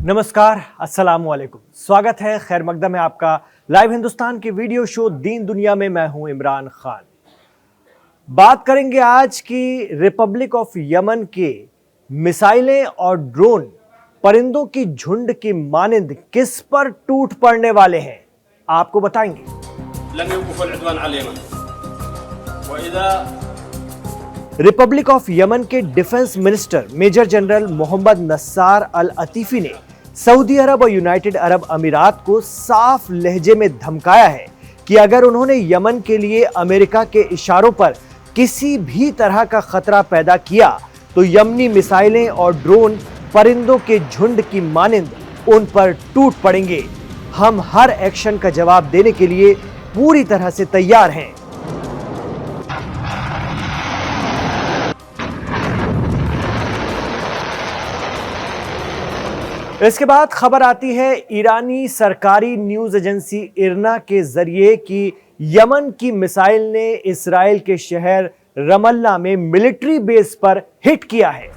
नमस्कार, अस्सलाम वालेकुम। स्वागत है खैर मकदम में आपका लाइव हिंदुस्तान के वीडियो शो दीन दुनिया में। मैं हूं इमरान खान। बात करेंगे आज की रिपब्लिक ऑफ यमन के मिसाइलें और ड्रोन परिंदों की झुंड की मानिंद किस पर टूट पड़ने वाले हैं, आपको बताएंगे। रिपब्लिक ऑफ यमन के defence minister major general Mohammed Nasser Al Atifi ने सऊदी अरब और यूनाइटेड अरब अमीरात को साफ लहजे में धमकाया है कि अगर उन्होंने यमन के लिए अमेरिका के इशारों पर किसी भी तरह का खतरा पैदा किया तो यमनी मिसाइलें और ड्रोन परिंदों के झुंड की मानिंद उन पर टूट पड़ेंगे। हम हर एक्शन का जवाब देने के लिए पूरी तरह से तैयार हैं। इसके बाद खबर आती है ईरानी सरकारी न्यूज एजेंसी इरना के जरिए कि यमन की मिसाइल ने इस्राएल के शहर रमल्ला में मिलिट्री बेस पर हिट किया है।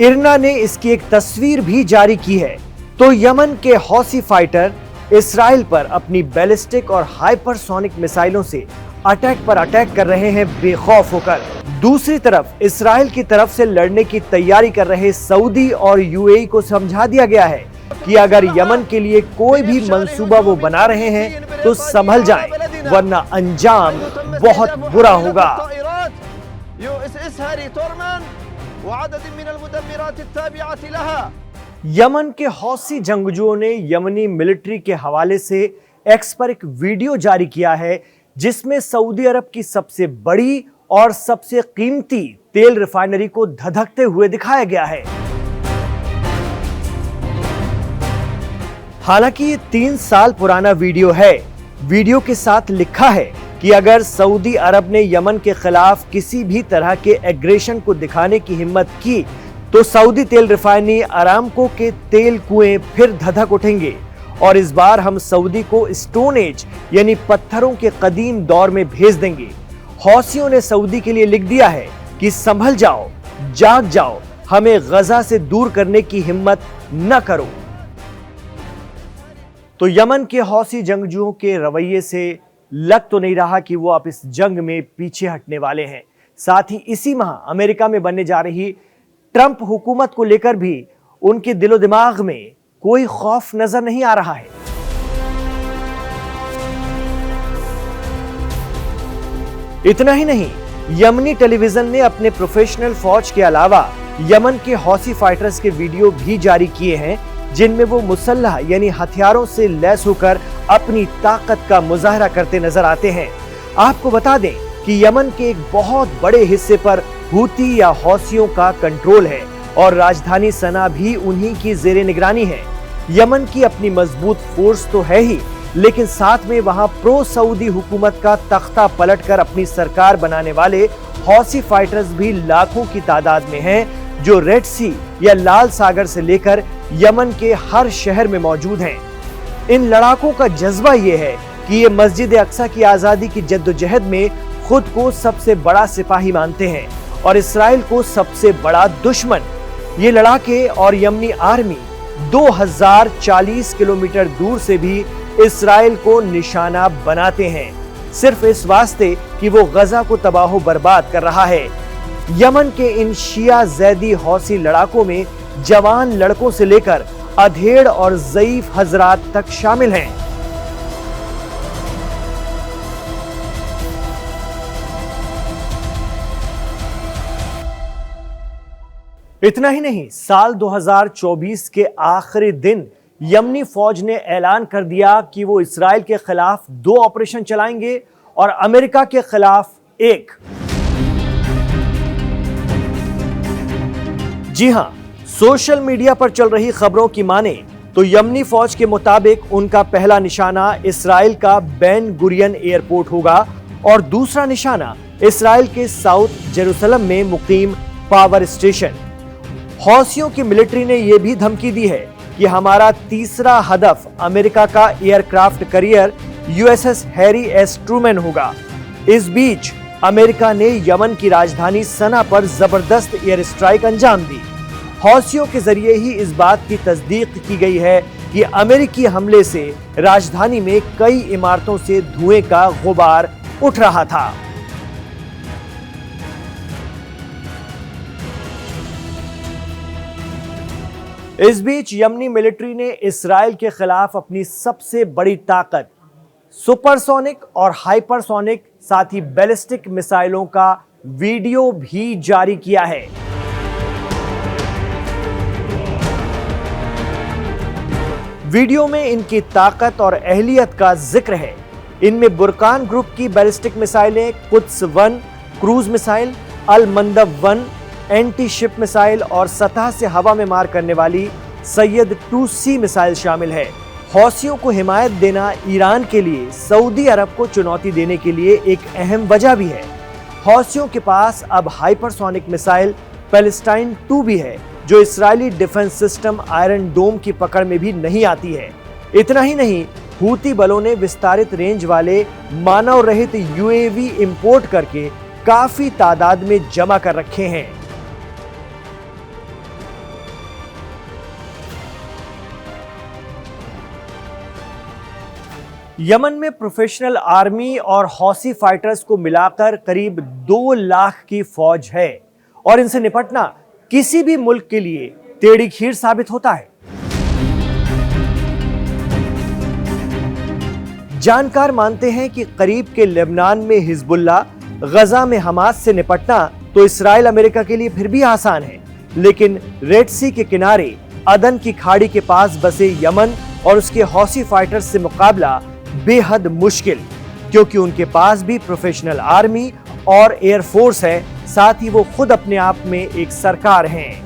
इरना ने इसकी एक तस्वीर भी जारी की है। तो यमन के हौसी फाइटर इस्राएल पर अपनी बैलिस्टिक और हाइपरसोनिक मिसाइलों से अटैक पर अटैक कर रहे हैं बेखौफ होकर। दूसरी तरफ इस्राएल की तरफ से लड़ने की तैयारी कर रहे सऊदी और यूएई को समझा दिया गया है कि अगर यमन के लिए कोई भी मंसूबा वो बना रहे हैं तो संभल जाएं, वरना अंजाम बहुत बुरा होगा। यमन के हौसी जंगजुओं ने यमनी मिलिट्री के हवाले से एक्स पर एक वीडियो जारी किया है जिसमें सऊदी अरब की सबसे बड़ी और सबसे कीमती तेल रिफाइनरी को धधकते हुए दिखाया गया है। हालांकि ये 3 साल पुराना वीडियो है। वीडियो के साथ लिखा है कि अगर सऊदी अरब ने यमन के खिलाफ किसी भी तरह के एग्रेशन को दिखाने की हिम्मत की तो सऊदी तेल रिफाइनरी अरामको के तेल कुएं फिर धधक उठेंगे और इस बार हम सऊदी को स्टोन एज यानी पत्थरों के कदीम दौर में भेज देंगे। हौसियों ने सऊदी के लिए लिख दिया है कि संभल जाओ, जाग जाओ, हमें गजा से दूर करने की हिम्मत न करो। तो यमन के हौसी जंगजुओं के रवैये से लग तो नहीं रहा कि वो अब इस जंग में पीछे हटने वाले हैं। साथ ही इसी माह अमेरिका में बनने जा रही ट्रंप हुकूमत को लेकर भी उनके दिलो दिमाग में कोई खौफ नजर नहीं आ रहा है। इतना ही नहीं, यमनी टेलीविजन ने अपने प्रोफेशनल फौज के अलावा यमन के हौसी फाइटर्स के वीडियो भी जारी किए हैं जिनमें वो मुसल्लह यानी हथियारों से लैस होकर अपनी ताकत का मुजाहरा करते नजर आते हैं। आपको बता दें कि यमन के एक बहुत बड़े हिस्से पर हूती या हौसियों का कंट्रोल है और राजधानी सना भी उन्हीं की जेरे निगरानी है। यमन की अपनी मजबूत फोर्स तो है ही, लेकिन साथ में वहां प्रो सऊदी हुकूमत का तख्ता पलटकर अपनी सरकार बनाने वाले हौसी फाइटर्स भी लाखों की तादाद में हैं जो रेड सी या लाल सागर से लेकर यमन के हर शहर में मौजूद हैं। इन लड़ाकों का जज्बा ये है कि ये मस्जिद अक्सा की आजादी की जद्दोजहद में खुद को सबसे बड़ा सिपाही मानते हैं और इसराइल को सबसे बड़ा दुश्मन। ये लड़ाके और यमनी आर्मी 2040 किलोमीटर दूर से भी इसराइल को निशाना बनाते हैं, सिर्फ इस वास्ते कि वो गजा को तबाह बर्बाद कर रहा है। यमन के इन शिया जैदी हौसी लड़ाकों में जवान लड़कों से लेकर अधेड़ और ज़ईफ हजरात तक शामिल हैं। इतना ही नहीं, साल 2024 के आखिरी दिन यमनी फौज ने ऐलान कर दिया कि वो इसराइल के खिलाफ 2 ऑपरेशन चलाएंगे और अमेरिका के खिलाफ 1। जी हां, सोशल मीडिया पर चल रही खबरों की माने तो यमनी फौज के मुताबिक उनका पहला निशाना इसराइल का बेन गुरियन एयरपोर्ट होगा और दूसरा निशाना इसराइल के साउथ जेरूसलम में मुकीम पावर स्टेशन। हौसियों की मिलिट्री ने यह भी धमकी दी है कि हमारा तीसरा हदफ अमेरिका का aircraft carrier USS Harry S Trueman होगा। इस बीच अमेरिका ने यमन की राजधानी सना पर जबरदस्त एयर स्ट्राइक अंजाम दी। हौसियों के जरिए ही इस बात की तस्दीक की गई है कि अमेरिकी हमले से राजधानी में कई इमारतों से धुएं का गुबार उठ रहा था। इस बीच यमनी मिलिट्री ने इस्राएल के खिलाफ अपनी सबसे बड़ी ताकत सुपरसोनिक और हाइपरसोनिक साथ ही बैलिस्टिक मिसाइलों का वीडियो भी जारी किया है। वीडियो में इनकी ताकत और अहलियत का जिक्र है। इनमें बुरकान ग्रुप की बैलिस्टिक मिसाइलें, कुद्स 1 क्रूज मिसाइल, अल मंदब 1 एंटी शिप मिसाइल और सतह से हवा में मार करने वाली सैयद 2C मिसाइल शामिल है। हौसियों को हिमायत देना ईरान के लिए सऊदी अरब को चुनौती देने के लिए एक अहम वजह भी है। हौसियों के पास अब हाइपरसोनिक मिसाइल पैलेस्टाइन 2 भी है, जो इस्राएली डिफेंस सिस्टम आयरन डोम की पकड़ में भी नहीं आती है। इतना ही नहीं, हूती बलों ने विस्तारित रेंज वाले मानव रहित UAV इंपोर्ट करके काफी तादाद में जमा कर रखे हैं। यमन में प्रोफेशनल आर्मी और हौसी फाइटर्स को मिलाकर करीब 2 लाख की फौज है और इनसे निपटना किसी भी मुल्क के लिए टेढ़ी खीर साबित होता है। जानकार मानते हैं कि करीब के लेबनान में हिजबुल्ला, गजा में हमास से निपटना तो इस्राएल अमेरिका के लिए फिर भी आसान है, लेकिन रेड सी के किनारे अदन की खाड़ी के पास बसे यमन और उसके हौसी फाइटर्स से मुकाबला बेहद मुश्किल, क्योंकि उनके पास भी प्रोफेशनल आर्मी और एयरफोर्स है, साथ ही वो खुद अपने आप में एक सरकार हैं।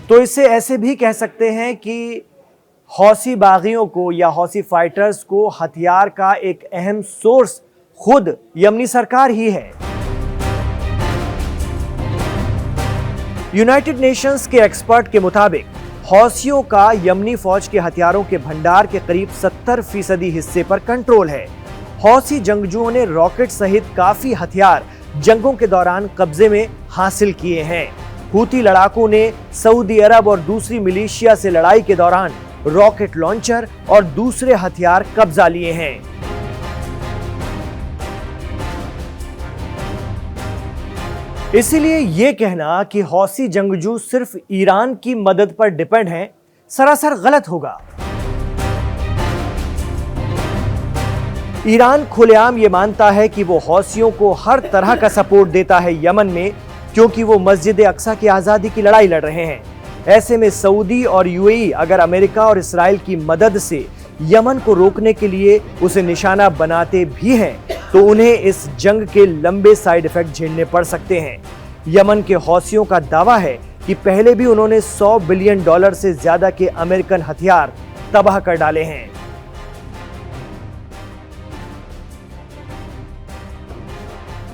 तो इसे ऐसे भी कह सकते हैं कि हौसी बागियों को या हौसी फाइटर्स को हथियार का एक अहम सोर्स खुद यमनी सरकार ही है। यूनाइटेड नेशंस के एक्सपर्ट के मुताबिक हौसियों का यमनी फौज के हथियारों के भंडार के करीब 70% हिस्से पर कंट्रोल है। हौसी जंगजुओं ने रॉकेट सहित काफी हथियार जंगों के दौरान कब्जे में हासिल किए हैं। हूती लड़ाकों ने सऊदी अरब और दूसरी मिलिशिया से लड़ाई के दौरान रॉकेट लॉन्चर और दूसरे हथियार कब्जा लिए हैं। इसीलिए यह कहना कि हौसी जंगजू सिर्फ ईरान की मदद पर डिपेंड हैं, सरासर गलत होगा। ईरान खुलेआम ये मानता है कि वो हौसियों को हर तरह का सपोर्ट देता है यमन में, क्योंकि वो मस्जिद अक्सा की आजादी की लड़ाई लड़ रहे हैं। ऐसे में सऊदी और UAE अगर अमेरिका और इस्राएल की मदद से यमन को रोकने के लिए उसे निशाना बनाते भी हैं, तो उन्हें इस जंग के लंबे साइड इफेक्ट झेलने पड़ सकते हैं। यमन के हौसियों का दावा है कि पहले भी उन्होंने $100 बिलियन से ज्यादा के अमेरिकन हथियार तबाह कर डाले हैं।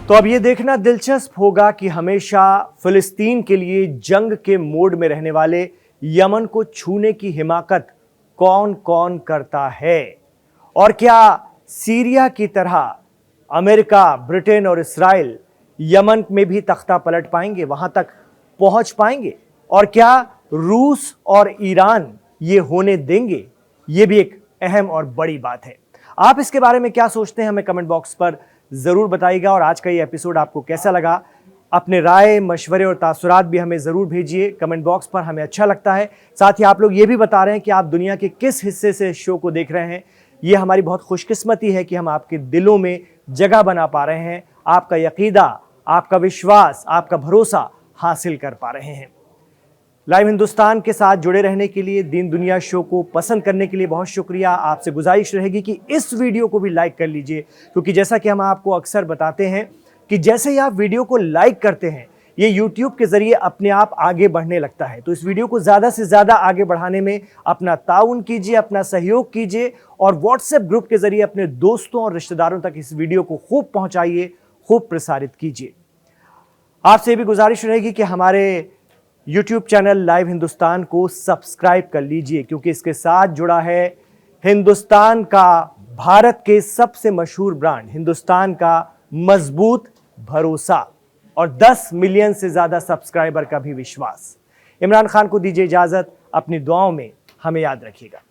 तो अब यह देखना दिलचस्प होगा कि हमेशा फिलिस्तीन के लिए जंग के मोड में रहने वाले यमन को छूने की हिमाकत कौन कौन करता है, और क्या सीरिया की तरह अमेरिका, ब्रिटेन और इस्राएल यमन में भी तख्ता पलट पाएंगे, वहां तक पहुंच पाएंगे, और क्या रूस और ईरान ये होने देंगे? ये भी एक अहम और बड़ी बात है। आप इसके बारे में क्या सोचते हैं, हमें कमेंट बॉक्स पर जरूर बताइएगा। और आज का ये एपिसोड आपको कैसा लगा, अपने राय, मशवरे और तासुरात भी हमें ज़रूर भेजिए कमेंट बॉक्स पर, हमें अच्छा लगता है। साथ ही आप लोग ये भी बता रहे हैं कि आप दुनिया के किस हिस्से से शो को देख रहे हैं। ये हमारी बहुत खुशकिस्मती है कि हम आपके दिलों में जगह बना पा रहे हैं, आपका यकीदा, आपका विश्वास, आपका भरोसा हासिल कर पा रहे हैं। लाइव हिंदुस्तान के साथ जुड़े रहने के लिए, दीन दुनिया शो को पसंद करने के लिए बहुत शुक्रिया। आपसे गुजारिश रहेगी कि इस वीडियो को भी लाइक कर लीजिए, क्योंकि जैसा कि हम आपको अक्सर बताते हैं कि जैसे ही आप वीडियो को लाइक करते हैं, ये YouTube के जरिए अपने आप आगे बढ़ने लगता है। तो इस वीडियो को ज़्यादा से ज़्यादा आगे बढ़ाने में अपना ताउन कीजिए, अपना सहयोग कीजिए, और व्हाट्सएप ग्रुप के जरिए अपने दोस्तों और रिश्तेदारों तक इस वीडियो को खूब पहुंचाइए, खूब प्रसारित कीजिए। आपसे भी गुजारिश रहेगी कि हमारे YouTube चैनल लाइव हिंदुस्तान को सब्सक्राइब कर लीजिए, क्योंकि इसके साथ जुड़ा है हिंदुस्तान का भारत के सबसे मशहूर ब्रांड हिंदुस्तान का मजबूत भरोसा और 10 मिलियन से ज्यादा सब्सक्राइबर का भी विश्वास। इमरान खान को दीजिए इजाजत, अपनी दुआओं में हमें याद रखिएगा।